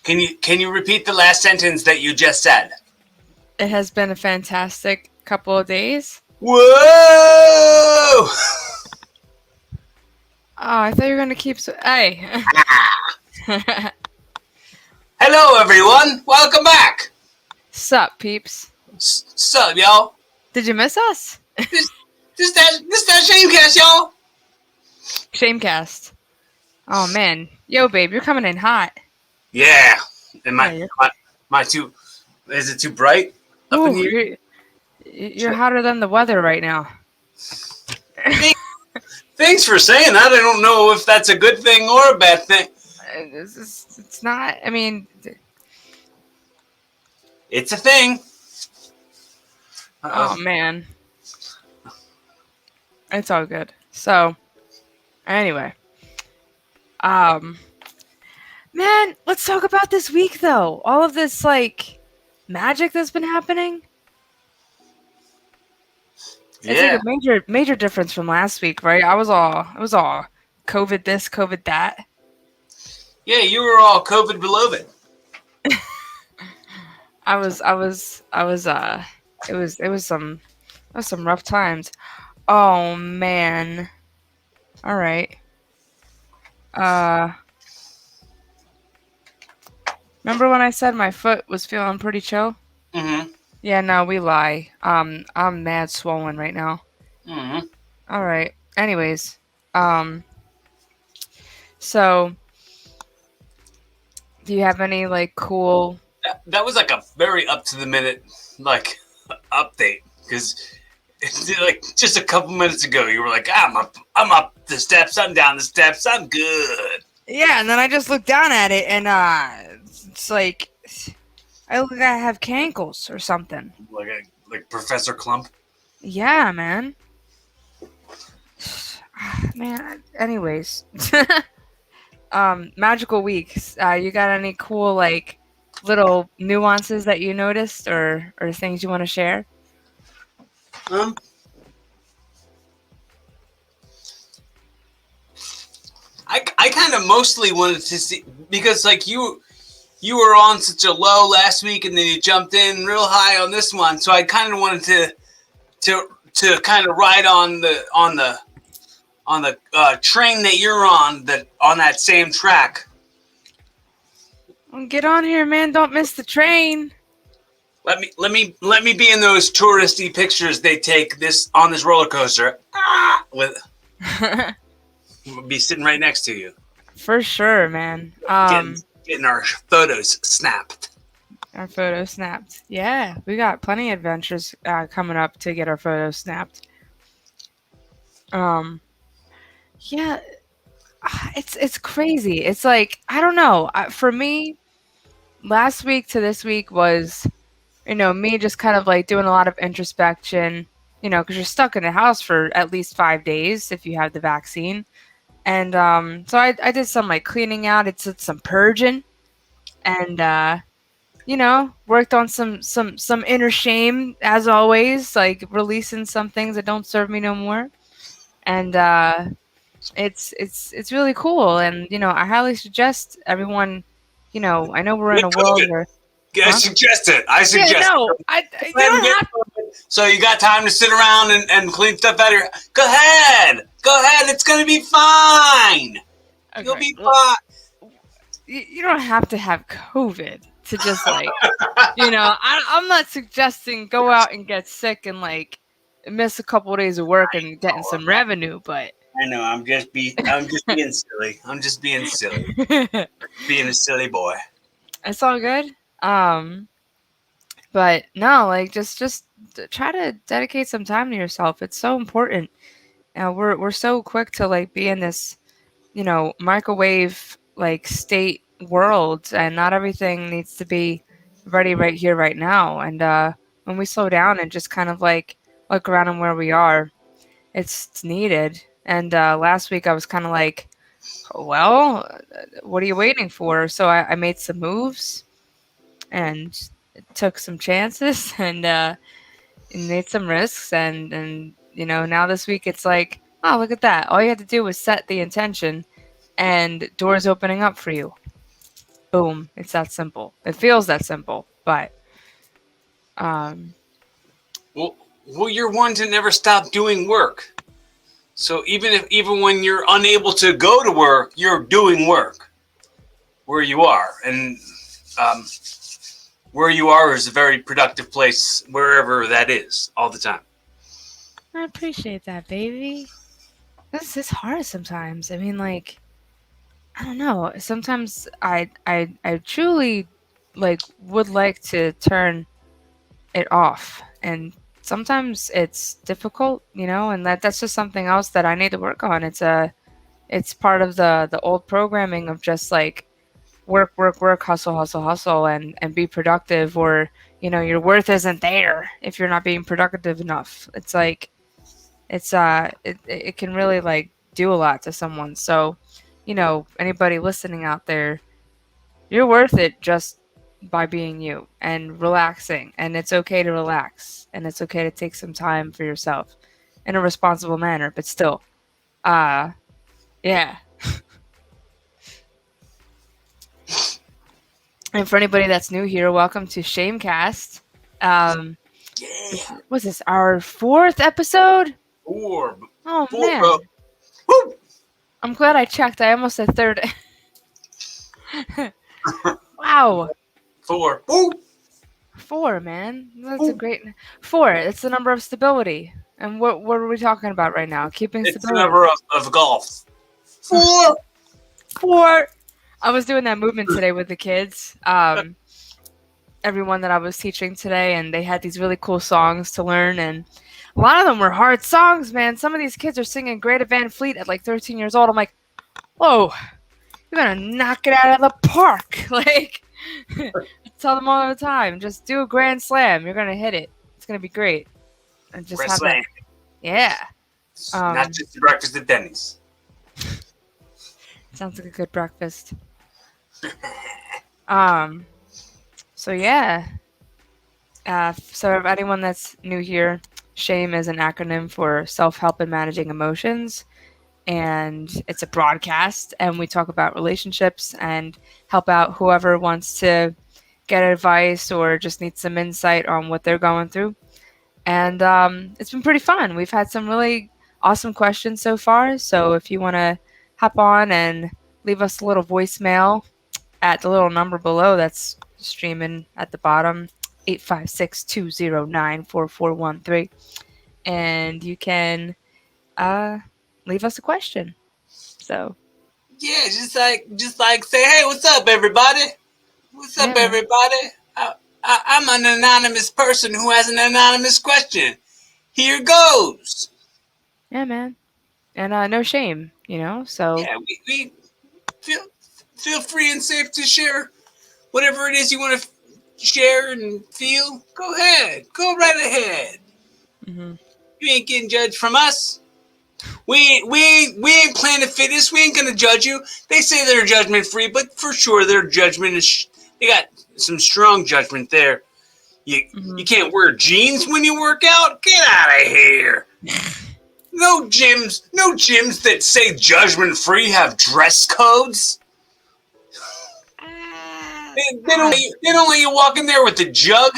Can you repeat the last sentence that you just said? It has been a fantastic couple of days. Whoa! Oh, I thought you were gonna keep. Hey. Hello, everyone. Welcome back. Sup, peeps? Sup, y'all? Did you miss us? This that Shamecast, y'all. Shamecast. Oh man, yo, babe, you're coming in hot. Yeah. Am Yeah, my too? Is it too bright up in here? you're hotter than the weather right now. Thanks for saying that. I don't know if that's a good thing or a bad thing. It's not. I mean, It's a thing. oh man, it's all good. So, anyway, um, man, let's talk about this week though. All of this like magic that's been happening. It's like Yeah. a major difference from last week, right? It was all COVID this, COVID that. Yeah, you were all COVID beloved. I was it was some rough times. Oh man. All right. Uh Remember when I said my foot was feeling pretty chill? Mm-hmm. Yeah, no, we lie. I'm mad swollen right now. Mm-hmm. All right. Anyways, um so do you have any like cool That was like a very up to the minute like update because like just a couple minutes ago you were like I'm up the steps, I'm down the steps, I'm good. Yeah, and then I just looked down at it and it's like I look like I have cankles or something. Like Professor Clump. Yeah, man. Man, anyways. Magical weeks. You got any cool like little nuances that you noticed or things you want to share? Um, I kind of mostly wanted to see because like you were on such a low last week and then you jumped in real high on this one, so I kind of wanted to kind of ride on the train that you're on that same track. Well, get on here, man! Don't miss the train. Let me be in those touristy pictures they take this on this roller coaster. With we'll be sitting right next to you. For sure, man. Getting our photos snapped. Our photos snapped. Yeah, we got plenty of adventures coming up to get our photos snapped. Yeah, it's crazy. It's like I don't know. For me, last week to this week was, me just kind of like doing a lot of introspection. Because you're stuck in the house for at least 5 days if you have the vaccine, and so I did some like cleaning out. It's some purging, and worked on some inner shame as always, like releasing some things that don't serve me no more, and it's really cool, and I highly suggest everyone. I know we're in Get a world COVID. where. I Huh? suggest it. Yeah, no, you don't have. So you got time to sit around and clean stuff out of your. Go ahead. It's gonna be fine. Okay, You'll be well, fine. you don't have to have COVID to just like, I'm not suggesting go out and get sick and like miss a couple of days of work and getting some revenue, but I know. I'm just being silly. I'm just being silly. Being a silly boy. it's all good. But no, like just try to dedicate some time to yourself. It's so important. We're so quick to like be in this, microwave like state world, and not everything needs to be ready right here, right now. And when we slow down and just kind of like look around and where we are, it's needed. And last week I was kind of like, well, what are you waiting for? So I made some moves and took some chances and made some risks, and now this week it's like, oh, look at that, all you had to do was set the intention and doors opening up for you. boom, it's that simple. It feels that simple, but um, Well, you're one to never stop doing work. So even when you're unable to go to work, you're doing work where you are, and um, where you are is a very productive place wherever that is all the time. I appreciate that, baby. This is hard sometimes. I mean, like, I don't know. Sometimes I truly like would like to turn it off, and sometimes it's difficult, and that's just something else that I need to work on. It's part of the old programming of just like work, work, work, hustle, hustle, hustle, and be productive, or your worth isn't there if you're not being productive enough. It's like it can really like do a lot to someone. So, anybody listening out there, you're worth it just by being you and relaxing, and it's okay to relax, and it's okay to take some time for yourself in a responsible manner, but still, uh yeah. And for anybody that's new here, welcome to Shamecast. This Yeah, was this our fourth episode? four, Oh four, man, bro. Woo! I'm glad I checked. I almost said third. Wow, Four. Woo! four, man. That's a Woo! great four. It's the number of stability. And what are we talking about right now? Keeping It's the stability. number of golf. Four. Four. I was doing that movement today with the kids. Everyone that I was teaching today, and they had these really cool songs to learn, and a lot of them were hard songs, man. Some of these kids are singing Greta Van Fleet at like 13 years old. I'm like, whoa, you're gonna knock it out of the park. Like, I tell them all the time, just do a grand slam. You're gonna hit it. It's gonna be great. And just have that. Wrestling. Yeah. Not just the breakfast at Denny's. Sounds like a good breakfast. Um. So yeah. So if anyone that's new here, SHAME is an acronym for self-help and managing emotions, and it's a broadcast, and we talk about relationships and help out whoever wants to get advice or just needs some insight on what they're going through. And it's been pretty fun. We've had some really awesome questions so far. So if you want to hop on and leave us a little voicemail at the little number below that's streaming at the bottom, 856-209-4413, and you can leave us a question. So Yeah, just like say, hey, what's up, everybody? What's yeah, up, man. everybody? I'm an anonymous person who has an anonymous question. Here goes. Yeah, man. And no shame, so Yeah, we feel free and safe to share whatever it is you want to share and feel. Go ahead. Go right ahead. mhm. You ain't getting judged from us. We ain't Planet Fitness. We ain't gonna judge you. They say they're judgment free, but for sure their judgment is. They got some strong judgment there. You can't wear jeans when you work out. Get out of here. No gyms that say judgment free have dress codes. They don't let you walk in there with the jug.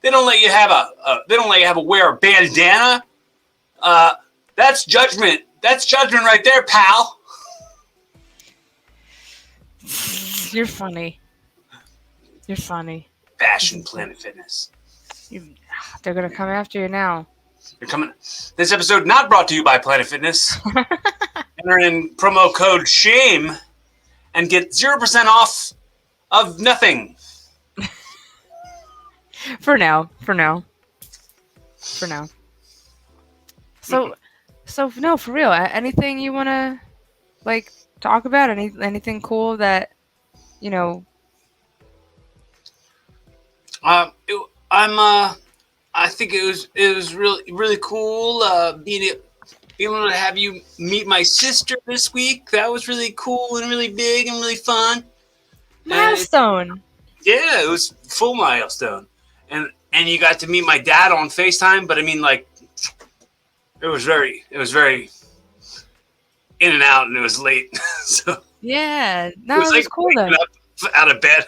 They don't let you have wear a bandana. That's judgment. That's judgment right there, pal. You're funny. You're funny. Bashing Planet Fitness. They're gonna come after you now. You're coming. This episode not brought to you by Planet Fitness. Enter in promo code SHAME and get 0% off of nothing. For now. So no, for real. Anything you wanna like talk about? Anything cool that you know? I think it was really cool being able to have you meet my sister this week. That was really cool and really big and really fun. Milestone. Yeah, it was full milestone, and you got to meet my dad on FaceTime. But I mean, like, it was very in and out, and it was late. So Yeah. No, it was it was like cool though. out of bed.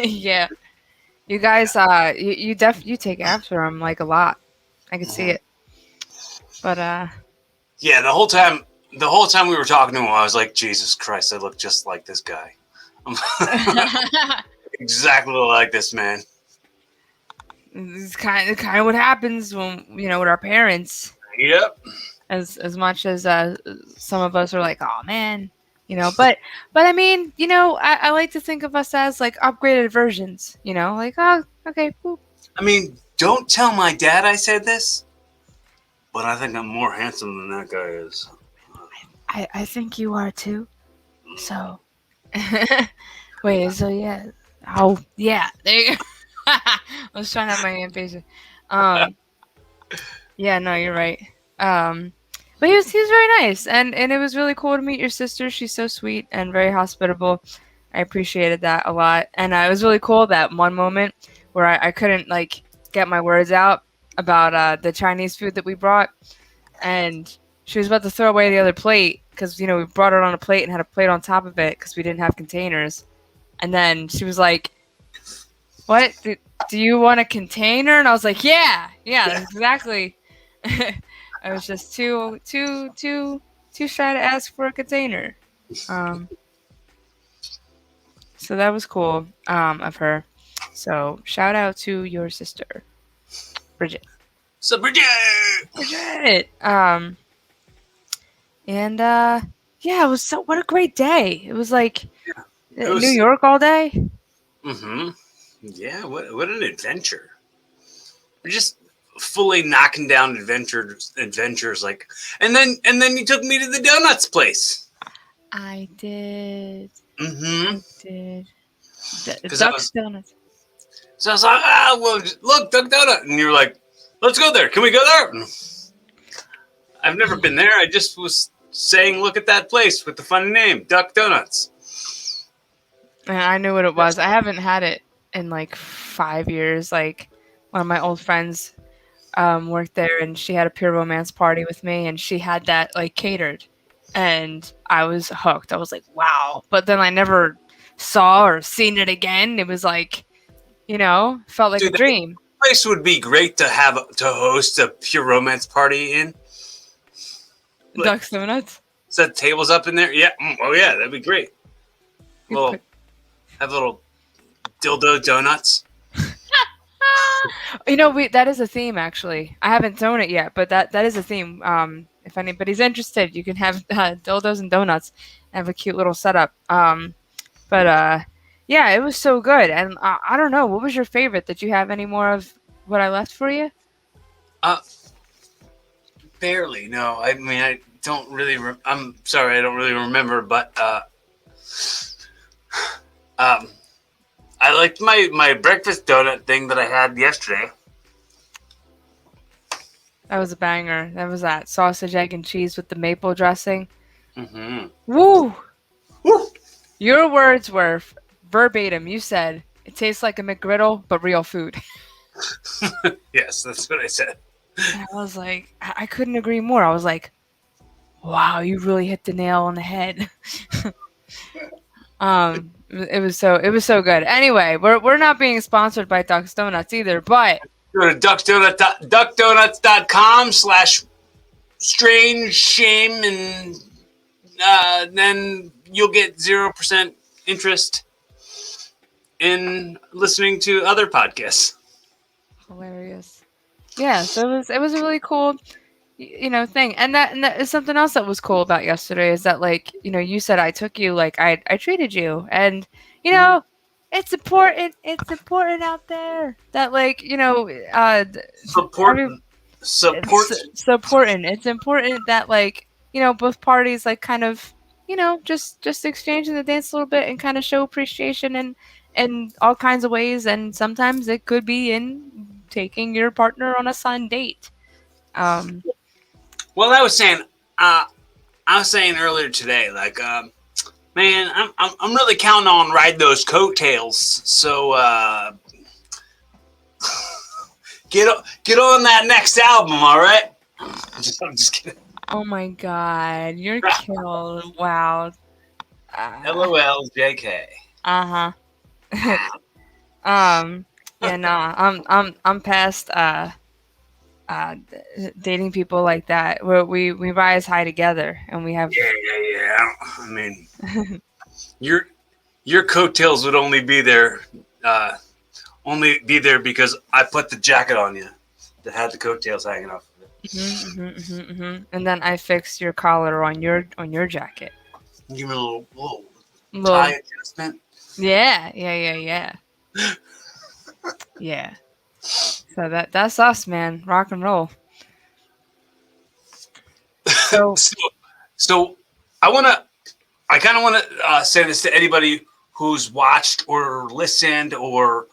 Yeah. You guys, you take after him like a lot. I could see it. But Yeah, the whole time we were talking to him, I was like, Jesus Christ, I look just like this guy. Exactly like this man. it's kind of what happens when with our parents. Yep. As much as some of us are like, oh man, but I mean, I like to think of us as like upgraded versions. Like, oh, okay, boop. I mean, don't tell my dad I said this, but I think I'm more handsome than that guy is. I think you are too. So, wait, so yeah, oh yeah, there you go. I was trying to have my hand patient. Um, yeah, no, you're right. Um, but he was very nice, and it was really cool to meet your sister. She's so sweet and very hospitable. I appreciated that a lot, and it was really cool that one moment where I couldn't like get my words out about the Chinese food that we brought, and she was about to throw away the other plate because we brought it on a plate and had a plate on top of it because we didn't have containers, and then she was like, "What? Do you want a container?" And I was like, "Yeah, that's exactly." I was just too shy to ask for a container. Um, so that was cool of her. So shout out to your sister, Bridget. So, Bridget! Bridget. And yeah, it was what a great day. It was like It New was. York all day. Mm-hmm. Yeah, what an adventure. We're just fully knocking down adventures like, and then you took me to the donuts place. I did. Mm-hmm. I did. Because Duck's Donuts. I was like, well, look, Duck Donut, and you were like, let's go there. Can we go there? And I've never been there. I just was saying, look at that place with the funny name, Duck Donuts. And I knew what it was. I haven't had it in like 5 years. Like one of my old friends worked there, and she had a pure romance party with me, and she had that like catered, and I was hooked. I was like, wow. But then I never saw or seen it again. It was like, felt like a Dude, that dream. place would be great to host a pure romance party in. Like, Duck's Donuts. set tables up in there. Yeah. Oh yeah, that'd be great. You Little put- have little dildo donuts. that is a theme actually. I haven't thrown it yet, but that is a theme. If anybody's interested, you can have dildos and donuts and have a cute little setup. But yeah, it was so good. And I don't know, what was your favorite? Did you have any more of what I left for you? Uh, barely. No, I mean I don't really. I'm sorry, I don't really remember. But um, I liked my breakfast donut thing that I had yesterday. That was a banger. That was that sausage, egg, and cheese with the maple dressing. Mm-hmm. Woo! Woo! Your words were verbatim. You said it tastes like a McGriddle, but real food. Yes, that's what I said. And I was like, I couldn't agree more. I was like, wow, you really hit the nail on the head. It was so good. Anyway, we're not being sponsored by Duck's Donuts either, but Go to duckdonuts.com/strange shame, and then you'll get 0% interest in listening to other podcasts. hilarious. Yeah, so it was a really cool thing. And that is something else that was cool about yesterday is that like, you said I took you like I treated you, and it's important out there that like, Support, support. it's important. It's important that like, both parties like kind of, just exchange in the dance a little bit and kind of show appreciation in all kinds of ways, and sometimes it could be in taking your partner on a fun date. Um Well, I was saying earlier today, like, man, I'm really counting on riding those coattails. So get on that next album, all right? I'm just kidding. Oh my god, you're killed. Wow. Uh LOL, JK. huh. um. Yeah. Nah. I'm past dating people like that. Where we rise high together, and we have. Yeah. I mean, your your coattails would uh, only be there because I put the jacket on you that had the coattails hanging off of it. And then I fixed your collar on your jacket. Give me a little tie Well, adjustment. yeah. Yeah. So that's us, man. Rock and roll. So, so, so I kind of want to say this to anybody who's watched or listened or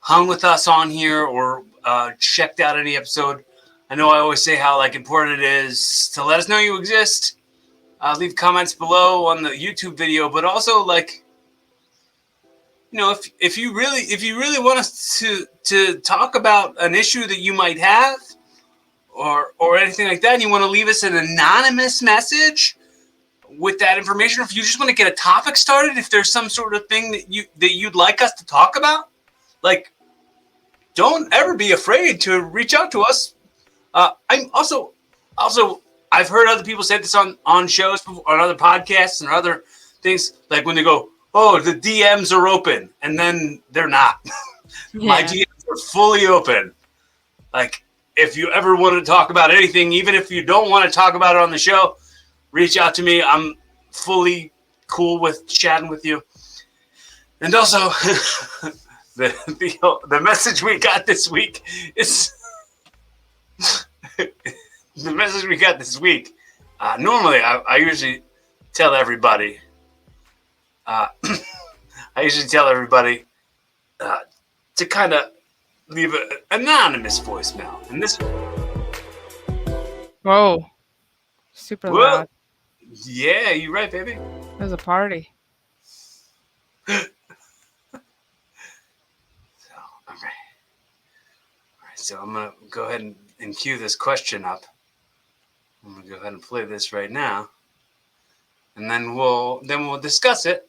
hung with us on here or checked out any episode. I know I always say how like important it is to let us know you exist. Leave comments below on the YouTube video, but also like if you really want us to talk about an issue that you might have or anything like that, and you want to leave us an anonymous message with that information, or if you just want to get a topic started, if there's some sort of thing that you'd like us to talk about, like don't ever be afraid to reach out to us. I'm also I've heard other people say this on shows before, on other podcasts and other things, like when they go, "Oh, the DMs are open," and then they're not. My yeah. DMs are fully open. Like if you ever want to talk about anything, even if you don't want to talk about it on the show, reach out to me. I'm fully cool with chatting with you. And also, the message we got this week is the message we got this week. Normally, I usually tell everybody. Uh, I usually tell everybody to kind of leave an anonymous voicemail. And this, Whoa. Super well, loud. yeah, you're right, baby. There's a party. So, all right. So I'm gonna go ahead and cue this question up. I'm gonna go ahead and play this right now, and then we'll discuss it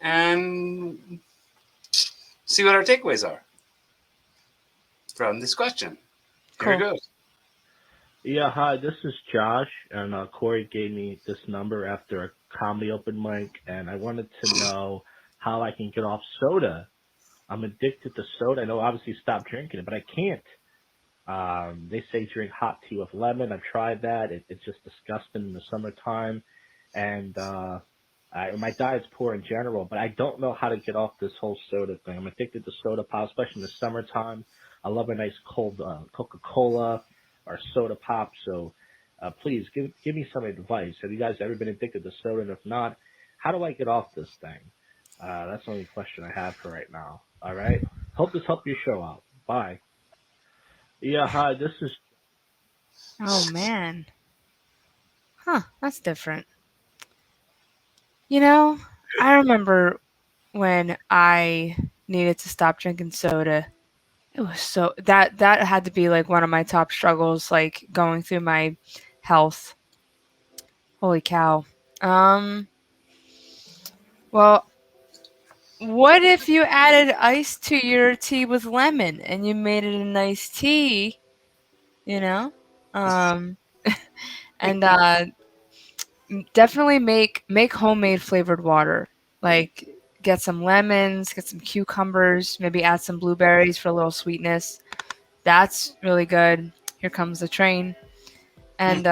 and see what our takeaways are from this question. Here it Cool. goes. Yeah, hi, this is Josh, and Corey gave me this number after a comedy open mic, and I wanted to know how I can get off soda. I'm addicted to soda. I know obviously stop drinking it, but I can't. They say drink hot tea with lemon. I've tried that. It's just disgusting in the summertime, and my diet's poor in general, but I don't know how to get off this whole soda thing. I'm addicted to soda pop, especially in the summertime. I love a nice cold Coca-Cola or soda pop. So please give me some advice. Have you guys ever been addicted to soda? And if not, how do I get off this thing? That's the only question I have for right now. All right. Hope this helped your show out. Bye. Yeah, hi. This is Oh man. Huh. That's different. You know, I remember when I needed to stop drinking soda. It was so that had to be like one of my top struggles, like going through my health. Holy cow. Um. Well, what if you added ice to your tea with lemon and you made it a nice tea? You know. Um. And definitely make homemade flavored water. Like get some lemons, get some cucumbers, maybe add some blueberries for a little sweetness. That's really good. Here comes the train. And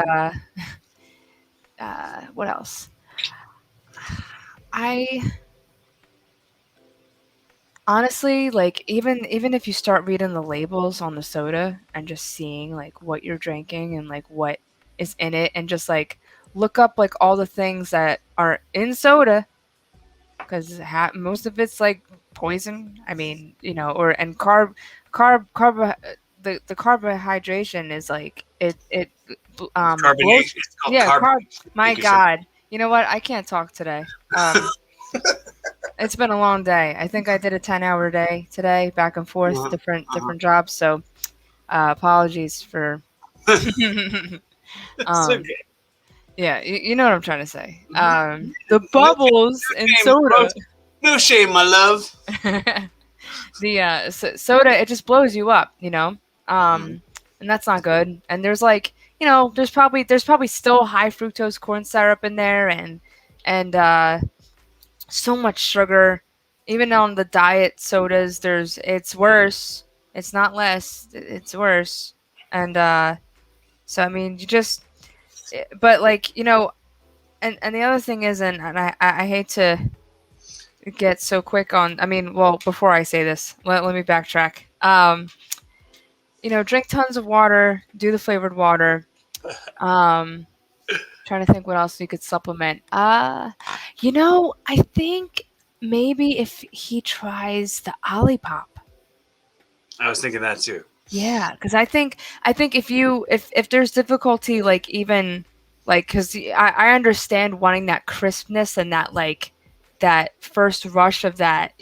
what else? I honestly like even if you start reading the labels on the soda and just seeing like what you're drinking and like what is in it and just like look up like all the things that are in soda because most of it's like poison. I mean, or and carb the carbohydration is like it blows. Carbonation. It's called Yeah, My carbonation. God, you know what? I can't talk today. It's been a long day. I think I did a 10-hour day today, back and forth, Uh-huh. different jobs. So apologies for. It's um, okay. Yeah, you know what I'm trying to say. The No, bubbles in shame, soda. no shame, my love. The soda, it just blows you up, Mhm. and that's not good. And there's like, there's probably still high fructose corn syrup in there, and so much sugar. Even on the diet sodas, it's worse. It's not less. It's worse. And so I mean, but like and the other thing is, and I hate to get so quick on. I mean, well, before I say this, let me backtrack. Drink tons of water. Do the flavored water. Um, Trying to think what else you could supplement. I think maybe if he tries the Olipop. I was thinking that too. Yeah, because I think if there's difficulty, like, even like, because I understand wanting that crispness and that first rush of that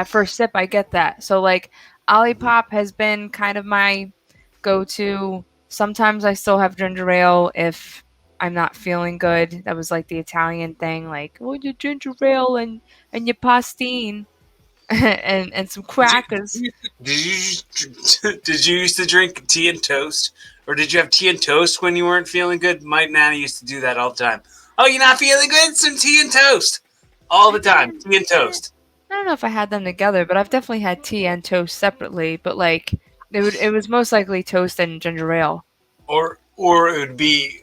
first sip. I get that. So like Mhm. Olipop has been kind of my go-to. Sometimes I still have ginger ale if I'm not feeling good. That was like the Italian thing, like, oh, your ginger ale and your pastine and some Did you crackers. did you used to drink tea and toast, or did you have tea and toast when you weren't feeling good? My nana used to do that all the time. Oh, you're not feeling good? Some tea and toast all the time. Tea and Eh, toast, I don't know if I had them together, but I've definitely had tea and toast separately. But like, it was most likely toast and ginger ale. or it would be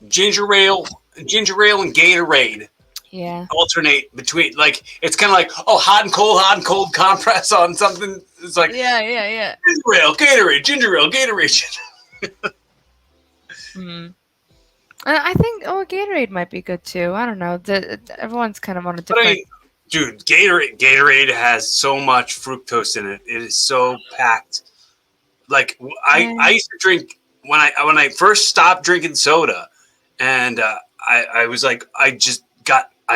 ginger ale, ginger ale and Gatorade. Yeah. Alternate between, like, it's kind of like, oh, hot and cold compress on something. It's like Yeah, yeah, yeah. ginger ale, Gatorade, ginger ale, Gatorade. Mm. And I think Gatorade might be good too. I don't know. Everyone's kind of on a But I different. mean, dude, Gatorade has so much fructose in it. It is so packed. Like, I Yeah. used to drink when I first stopped drinking soda, and I was like, I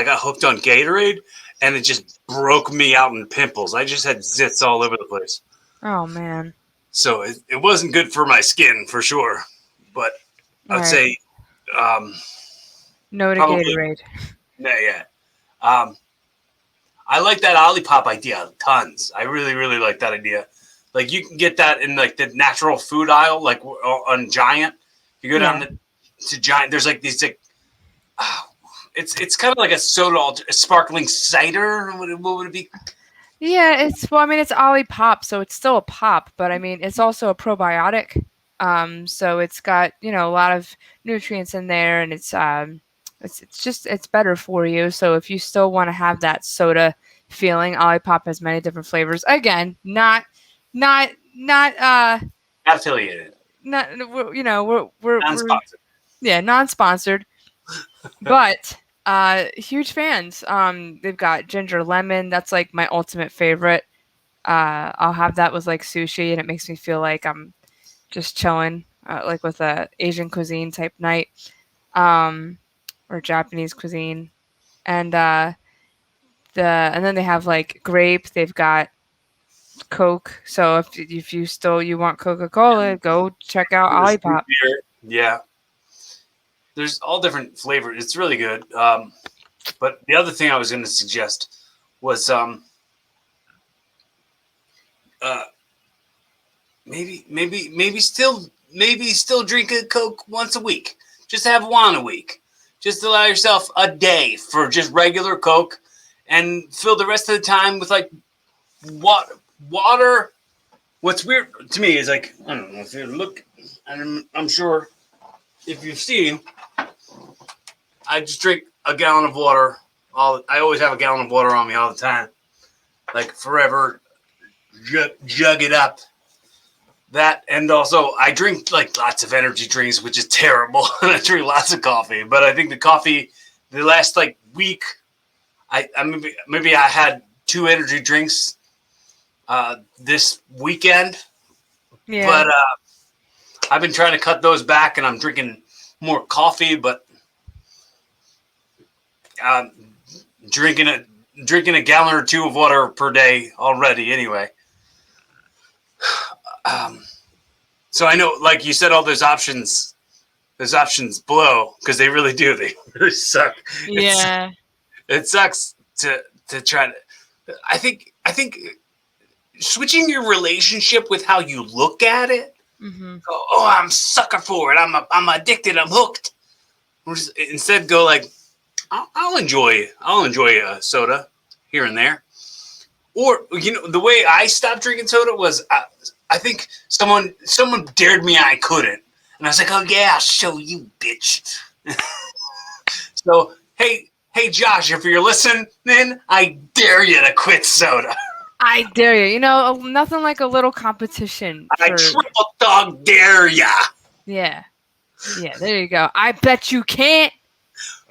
got hooked on Gatorade, and it just broke me out in pimples. I just had zits all over the place. Oh man. So it wasn't good for my skin for sure. But All I'd right. say um, No to probably Gatorade. yeah. Um, I like that Olipop idea tons. I really, really like that idea. Like, you can get that in like the natural food aisle, like on Giant. You go down Yeah. to Giant. There's like these like, it's kind of like a soda, a sparkling cider. What would it be? Yeah, I mean, it's Olipop, so it's still a pop, but I mean, it's also a probiotic. So it's got, a lot of nutrients in there, and it's better for you. So if you still want to have that soda feeling, Olipop has many different flavors. Again, not Affiliated, we're non-sponsored. yeah, non-sponsored, but huge fans. They've got ginger lemon. That's like my ultimate favorite. I'll have that with like sushi, and it makes me feel like I'm just chilling, like with a Asian cuisine type night, um, or Japanese cuisine. And and then they have like grape. They've got Coke. So if you want Coca Cola, go check out There's root Olipop. beer. Yeah, there's all different flavors. It's really good. But the other thing I was going to suggest was uh, maybe still drink a Coke once a week. Just have one a week. Just allow yourself a day for just regular Coke, and fill the rest of the time with like water. Water. What's weird to me is, like, I don't know if you look, and I'm sure if you've seen, I just drink a gallon of water. I always have a gallon of water on me all the time, like forever. Jug it up. That, and also I drink like lots of energy drinks, which is terrible, and I drink lots of coffee. But I think the coffee, the last like week, I maybe I had two energy drinks this weekend, Yeah. but I've been trying to cut those back, and I'm drinking more coffee, but um, drinking a gallon or two of water per day already. Anyway, um, so I know, like you said, all those options those options blow because they really do. They really suck. Yeah. It sucks to try to. I think switching your relationship with how you look at it. Mm-hmm. Go, oh, I'm sucker for it. I'm addicted. I'm hooked. Instead, go like, I'll enjoy a soda here and there. Or the way I stopped drinking soda was I think someone dared me and I couldn't, and I was like, oh yeah, I'll show you, bitch. So hey Josh, if you're listening, I dare you to quit soda. I dare you. Nothing like a little competition I for. triple dog dare ya. Yeah. Yeah, there you go. I bet you can't.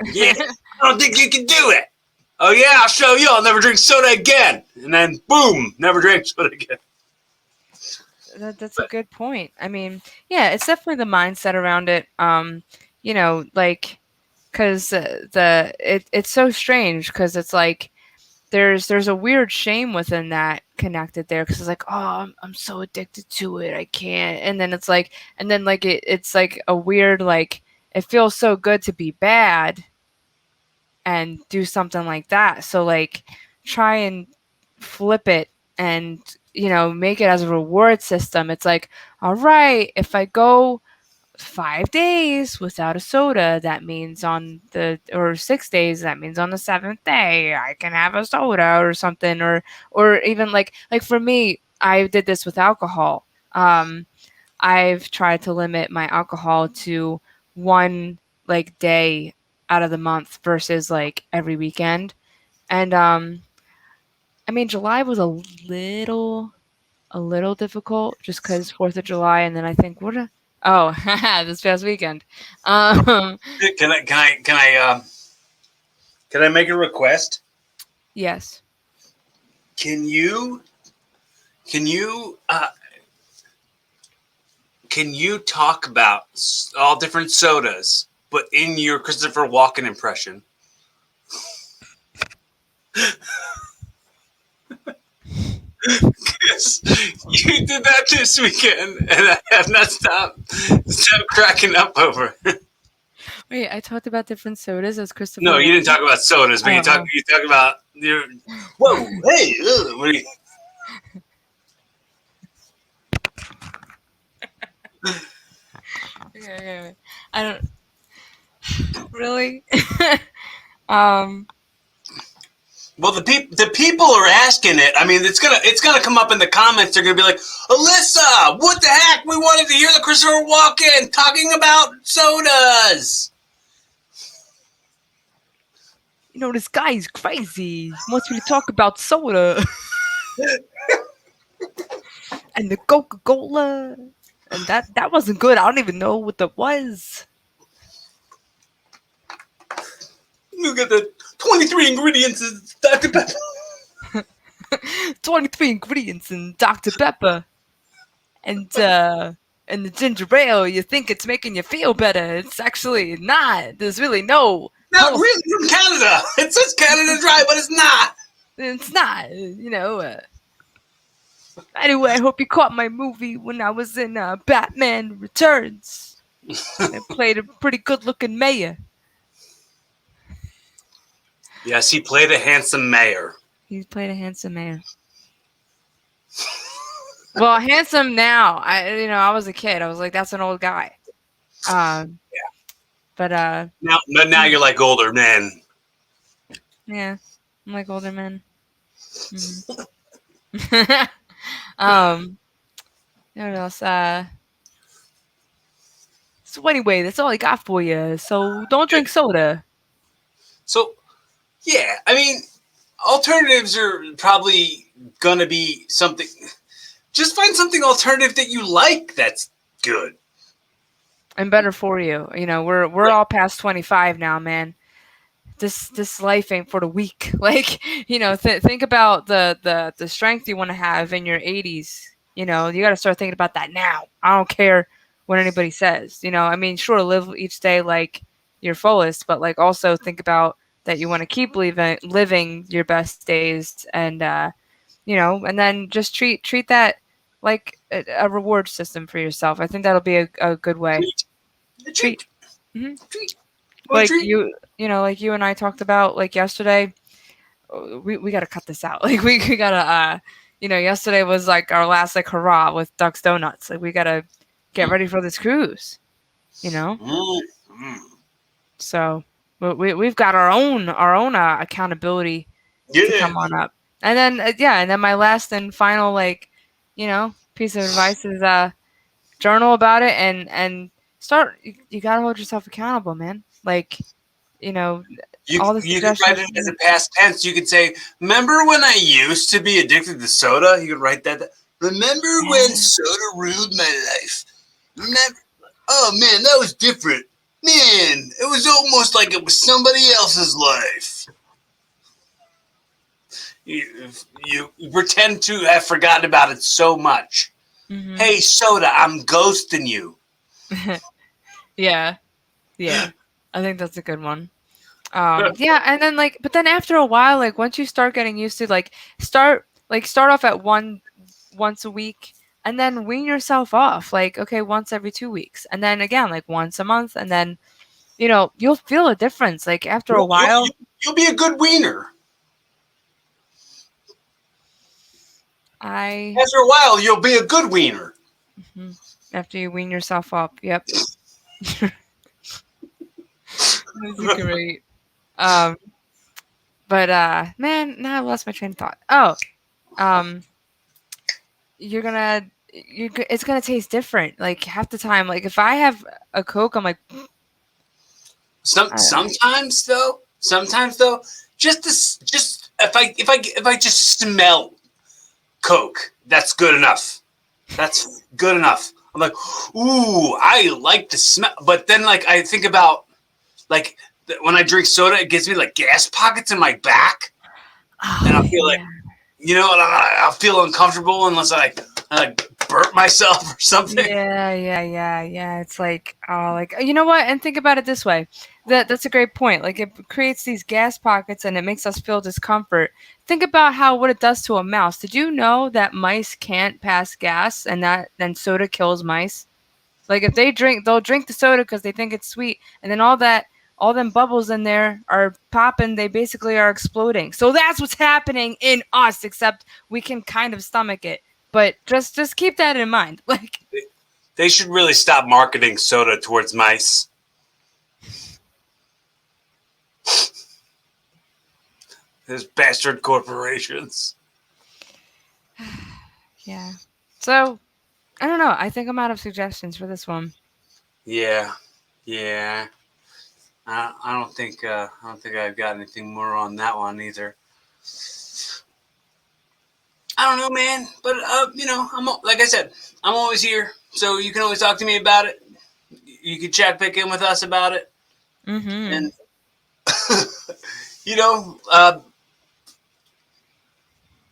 Yeah, I don't think you can do it. Oh yeah, I'll show you. I'll never drink soda again. And then boom, never drink soda again. That's a good point. I mean, yeah, it's definitely the mindset around it. Like, because it's so strange because it's like there's a weird shame within that connected there because it's like, oh, I'm so addicted to it, I can't. And then it's like, it's like a weird, like, it feels so good to be bad and do something like that. So like, try and flip it and make it as a reward system. It's like, all right, if I go 5 days without a soda, that means or 6 days, that means on the seventh day I can have a soda or something. Or even like for me, I did this with alcohol. I've tried to limit my alcohol to one like day out of the month versus like every weekend. And I mean, July was a little difficult just because 4th of July, and then I think oh, this past weekend. Can I make a request? Yes. Can you talk about all different sodas, but in your Christopher Walken impression? Yes, you did that this weekend, and I have not stopped cracking up over it. Wait, I talked about different sodas as Christopher. No, you didn't talk about sodas, but you talk about your. Whoa, hey, what are you? Okay. I don't really. um. Well, the people are asking it. I mean, it's gonna come up in the comments. They're gonna be like, Alyssa, what the heck? We wanted to hear the Christopher Walken talking about sodas. This guy is crazy. He wants me to talk about soda and the Coca-Cola, and that wasn't good. I don't even know what that was. Look at the 23 ingredients in Dr. Pepper. 23 ingredients in Dr. Pepper. And the ginger ale, you think it's making you feel better. It's actually not. There's really no. Not really from Canada. It says Canada Dry, but it's not. It's not, Anyway, I hope you caught my movie when I was in Batman Returns. I played a pretty good-looking mayor. Yes, he played a handsome mayor. He played a handsome mayor. Well, handsome now. I was a kid. I was like, that's an old guy. Yeah. But now you're like older men. Yeah, I'm like older men. Mm-hmm. What else? So anyway, that's all I got for you. So don't drink soda. So, yeah, I mean, alternatives are probably gonna be something. Just find something alternative that you like that's good and better for you. We're all past 25 now, man. This life ain't for the weak. Like, think about the strength you want to have in your 80s. You got to start thinking about that now. I don't care what anybody says. I mean, sure, live each day like your fullest, but like also think about that you want to keep living your best days, and and then just treat that like a reward system for yourself. I think that'll be a good way. treat. Hmm. Want a Like treat? like you and I talked about like yesterday. We got to cut this out. Like we got to yesterday was like our last like hurrah with Ducks Donuts. Like we got to get ready for this cruise, you know? Mm, mm. So we've got our own accountability to Yeah. come on up. And then yeah, and then my last and final like, piece of advice is journal about it and start you got to hold yourself accountable, man. Like, you know, all the You could write suggestions. it as a past tense. You could say, "Remember when I used to be addicted to soda?" You could write that. Remember when Yeah. soda ruled my life? Remember? Oh man, that was different. Man, it was almost like it was somebody else's life. You pretend to have forgotten about it so much. Mhm. Hey, soda, I'm ghosting you. Yeah. Yeah. I think that's a good one. Yeah, and then like but then after a while, like once you start getting used to start off at once a week and then wean yourself off. Like, okay, once every 2 weeks. And then again, like once a month, and then you'll feel a difference. Like after a You'll, you'll, while. you'll be a good wiener. I After a while, you'll be a good wiener. Mhm. After you wean yourself up. Yep. That's great. Um but man, now I lost my train of thought. Oh, um you're gonna it's gonna taste different. Like half the time, like if I have a Coke, I'm like, I, Sometimes though, just if I just smell Coke, that's good enough. That's good enough. I'm like, ooh, I like the smell. But then like I think about like when I drink soda, it gives me like gas pockets in my back, and I oh feel like yeah, and I'll feel uncomfortable unless I like burp myself or something. yeah. It's like, oh, like you know what? And think about it this way. That's a great point. Like it creates these gas pockets and it makes us feel discomfort. Think about what it does to a mouse. Did you know that mice can't pass gas and that then soda kills mice? Like if they'll drink the soda because they think it's sweet, and then all them bubbles in there are popping. They basically are exploding. So that's what's happening in us, except we can kind of stomach it. But just keep that in mind. Like, They should really stop marketing soda towards mice. Those bastard corporations. yeah. So I don't know. I think I'm out of suggestions for this one. Yeah, yeah. I don't think I've got anything more on that one either. I don't know, man. But I'm like I said, I'm always here, so you can always talk to me about it. You can chat back in with us about it, Mm-hmm. and you know, uh,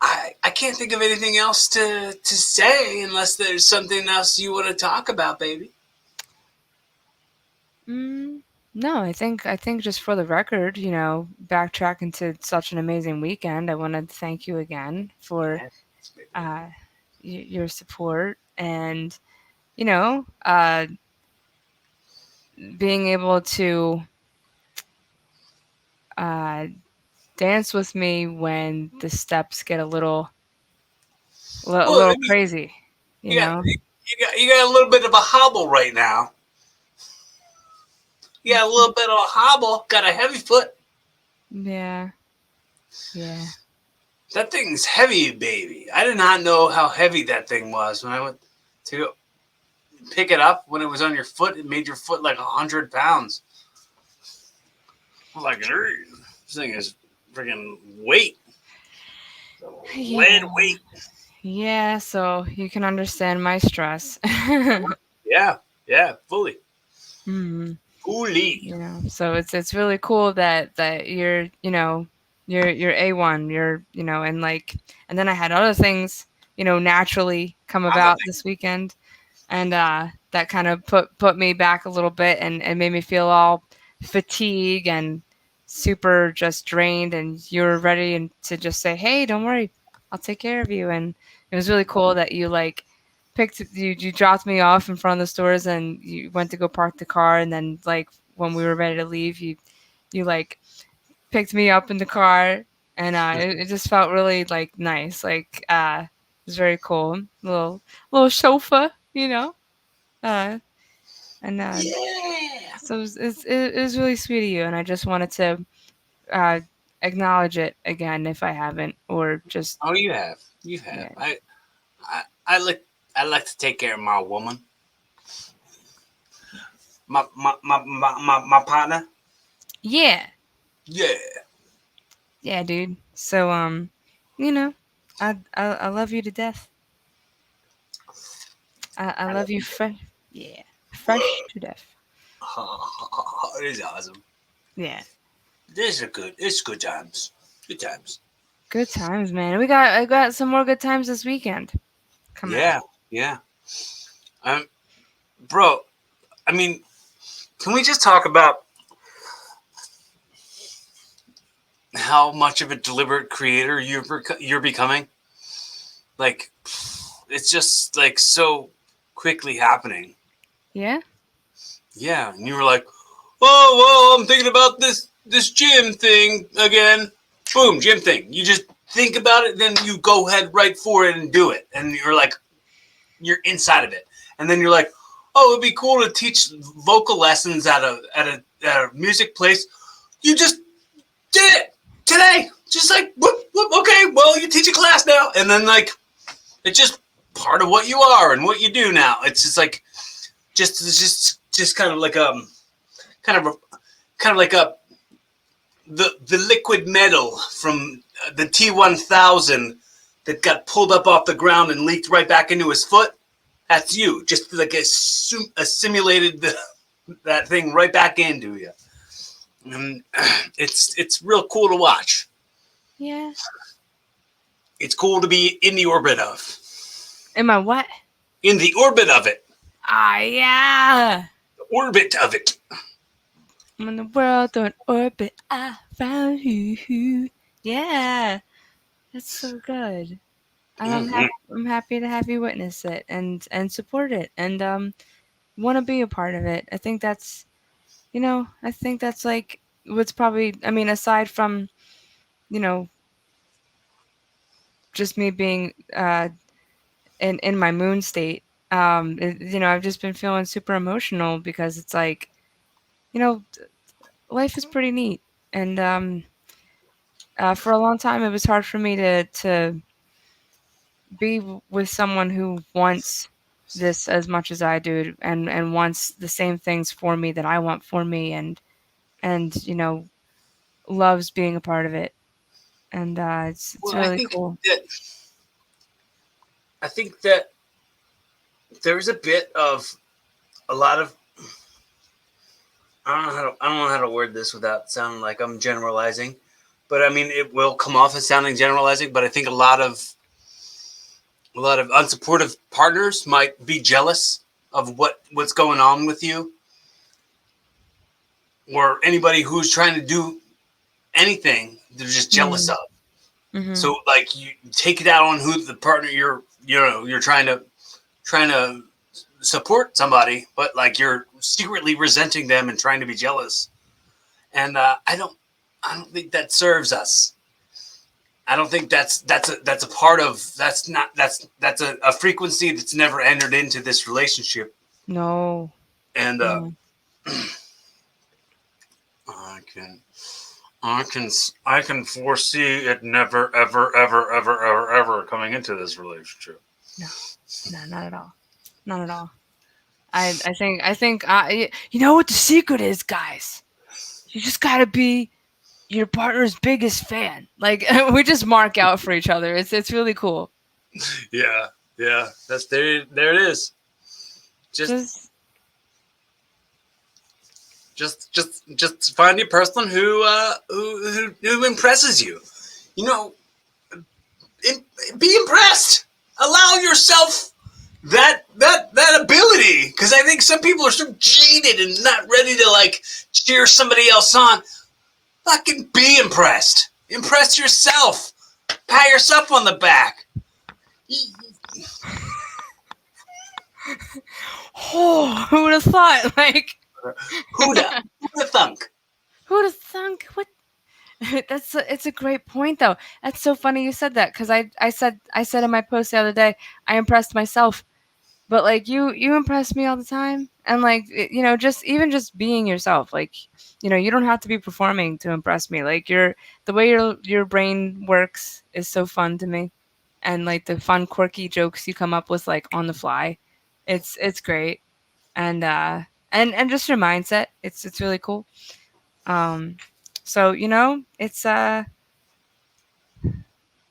I can't think of anything else to say unless there's something else you want to talk about, baby. No, I think just for the record, backtracking to such an amazing weekend, I want to thank you again for Yes, baby. uh, your support and you know uh, being able to uh, dance with me when the steps get a Well, little I mean, crazy. You know. you got a little bit of a hobble right now. You got a little bit of a hobble. Got a heavy foot. Yeah. Yeah. That thing's heavy, baby. I did not know how heavy that thing was when I went to pick it up. When it was on your foot, it made your foot like 100 pounds. I'm like, this thing is freaking weight, lead Yeah. weight. Yeah. So you can understand my stress. Yeah, yeah, fully, Hmm. fully. So it's really cool that you're A1, and like, and then I had other things naturally come I'm a about this weekend, and that kind of put me back a little bit and made me feel all fatigue and super just drained, and you're ready and to just say, hey, don't worry, I'll take care of you. And it was really cool that you like you dropped me off in front of the stores and you went to go park the car and then like when we were ready to leave, you like picked me up in the car, and it just felt really like nice. Like it was very cool. Little chauffeur, you know. Uh, and Yeah. so it was really sweet of you, and I just wanted to uh, acknowledge it again if I haven't, or just Oh, you have. You have. yeah, I like to take care of my woman. My partner. yeah, Yeah. yeah, dude. So you know, I love you to death. I I love love you you. fresh, yeah, fresh to death. It is awesome. Yeah, It's good times. Good times. good times, man. I got some more good times this weekend coming up. Yeah. Yeah. Um, bro. I mean, can we just talk about how much of a deliberate creator you're becoming? Like, it's just like so quickly happening. Yeah, Yeah, and you were like, "Oh well, I'm thinking about this gym thing again." Boom, gym thing. You just think about it, then you go ahead right for it and do it, and you're inside of it, and then you're like, "Oh, it'd be cool to teach vocal lessons at a music place." You just did it today, just like whoop, whoop, okay, well, you teach a class now, and then like it's just part of what you are and what you do now. It's just like just kind of like kind of kind of like the liquid metal from the T1000 that got pulled up off the ground and leaked right back into his foot. That's you, just like assimilated that thing right back into you. And it's real cool to watch. yeah. It's cool to be in the orbit of. Am I what? In the orbit of it. Ah, yeah. The orbit of it. I'm in the world on orbit. I found you. Yeah, that's so good. And Mm-hmm. I'm happy to have you witness it and support it and want to be a part of it. I think that's I think that's like what's probably I mean aside from you know just me being in my moon state. I've just been feeling super emotional because it's like you know life is pretty neat and for a long time it was hard for me to be with someone who wants this as much as I do and wants the same things for me that I want for me and loves being a part of it and it's Well, really cool. I think that there's a bit of a lot of I don't know how to word this without sounding like I'm generalizing, but I mean it will come off as sounding generalizing. But I think a lot of unsupportive partners might be jealous of what's going on with you, or anybody who's trying to do anything. They're just jealous Mm. of. Mm-hmm. So like you take it out on who the partner you're trying to support somebody, but like you're secretly resenting them and trying to be jealous. And I don't think that serves us. I don't think that's a part of that's a frequency that's never entered into this relationship. No. And No. I can I can foresee it never ever coming into this relationship. No. No, not at all. Not at all. I think you know what the secret is, guys. You just gotta be your partner's biggest fan. Like we just mark out for each other. It's really cool. Yeah, yeah, that's there it is. Just Just just find a person who impresses you. You know, be impressed. Allow yourself that ability, because I think some people are so jaded and not ready to like cheer somebody else on. Fucking be impressed. Impress yourself. Pat yourself on the back. oh, who would have thought? Like Who'da Who'd have thunk? Who'd have thunk? What? It's a great point though. That's so funny you said that because I said in my post the other day I impressed myself, but like you impress me all the time, and like just even just being yourself, like you don't have to be performing to impress me. Like the way your brain works is so fun to me, and like the fun quirky jokes you come up with like on the fly, it's great, and and just your mindset, it's really cool. um so it's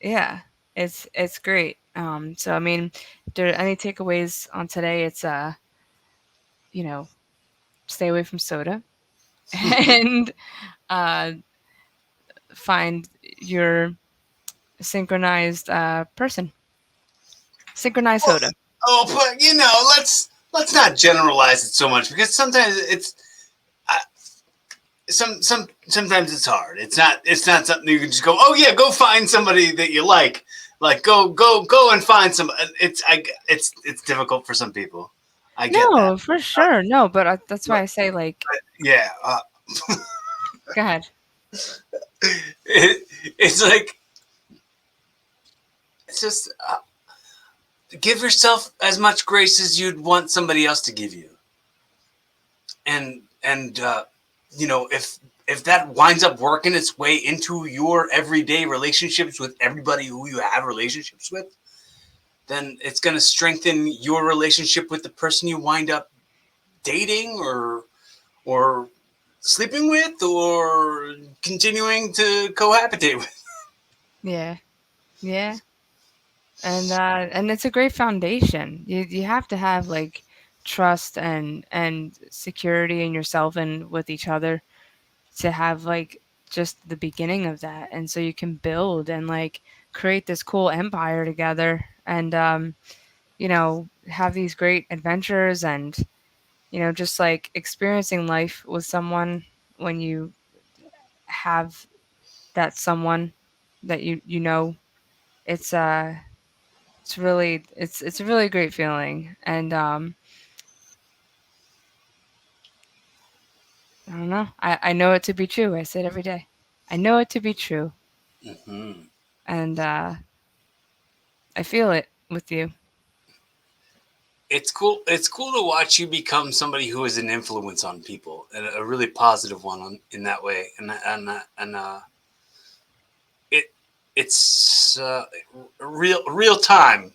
yeah, it's great. So I mean, if there are any takeaways on today, it's you know stay away from soda and uh, find your synchronized person. Synchronized Oh, soda. but let's not generalize it so much because sometimes it's sometimes it's hard. It's not something you can just go. Oh yeah, go find somebody that you like. Like go and find some. It's difficult for some people. I get that. No, for sure. No, but that's why But, I say like, yeah, go ahead. it's like it's just give yourself as much grace as you'd want somebody else to give you, and if that winds up working its way into your everyday relationships with everybody who you have relationships with, then it's going to strengthen your relationship with the person you wind up dating or sleeping with or continuing to cohabitate with. Yeah, yeah, and it's a great foundation. You have to have like trust and security in yourself and with each other to have like just the beginning of that, and so you can build and like create this cool empire together, and have these great adventures, and just like experiencing life with someone when you have that someone that it's it's a really great feeling, and I don't know, I know it to be true. I say it every day. I know it to be true, Mm-hmm. and I feel it with you. It's cool. It's cool to watch you become somebody who is an influence on people, and a really positive one in that way. And it it's real time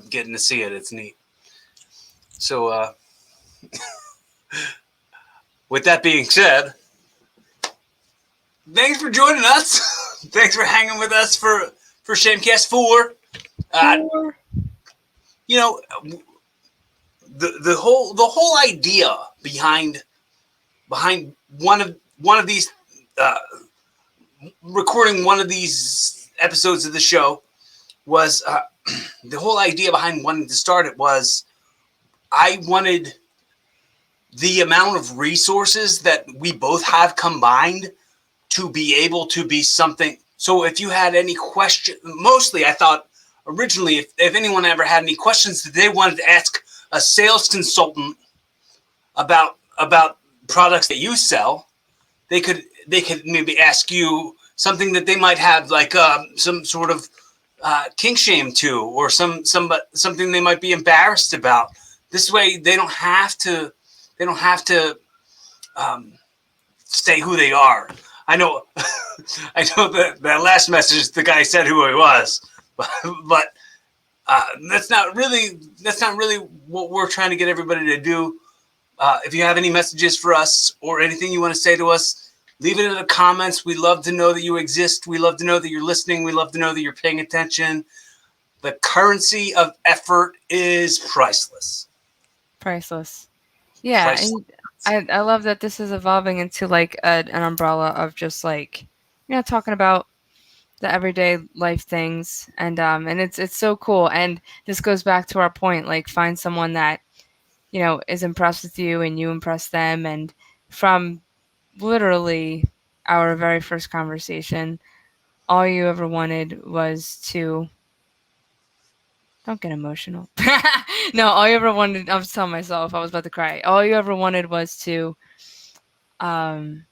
getting to see it. It's neat. So with that being said, thanks for joining us. Thanks for hanging with us for Shamecast 4. Uh, Four. you know the whole idea behind one of these uh, recording one of these episodes of the show was the whole idea behind wanting to start it was I wanted the amount of resources that we both have combined to be able to be something. So if you had any question, mostly I thought originally if anyone ever had any questions that they wanted to ask a sales consultant about products that you sell, they could maybe ask you something that they might have like some sort of kink shame to, or something they might be embarrassed about. This way, they don't have to um, stay who they are. I know, I know that last message the guy said who he was, but that's not really what we're trying to get everybody to do. If you have any messages for us or anything you want to say to us, leave it in the comments. We love to know that you exist. We love to know that you're listening. We love to know that you're paying attention. The currency of effort is priceless. Priceless. Yeah, Priceless. and I love that this is evolving into like an umbrella of just like talking about the everyday life things, and it's so cool. And this goes back to our point, like find someone that is impressed with you and you impress them. And from literally our very first conversation, all you ever wanted was to don't get emotional. No, all you ever wanted, I was telling myself I was about to cry. All you ever wanted was to um,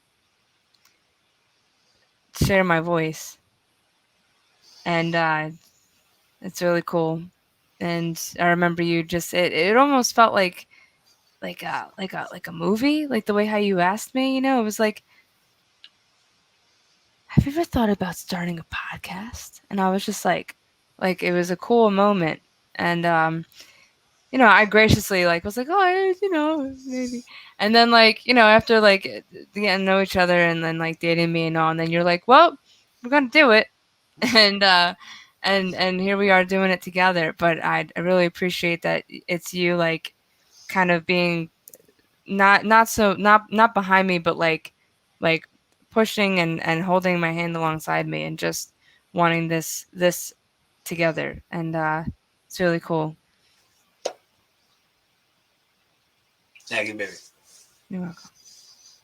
share my voice, and it's really cool. And I remember you just it almost felt like a movie, like the way how you asked me. It was like, have you ever thought about starting a podcast? And I was just like it was a cool moment, and I graciously was like, oh, maybe. And then after getting to know each other and then dating me and all, and then you're like, well, we're gonna do it, and and here we are doing it together. But I really appreciate that it's you kind of being not behind me, but like pushing and holding my hand alongside me and just wanting this together, and it's really cool. Thank you, baby. You're welcome.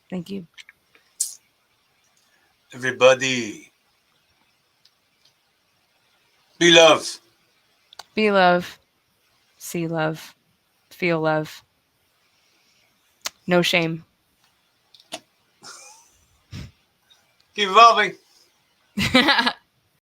Thank you. Everybody, be love. Be love, see love, feel love. No shame. Keep evolving.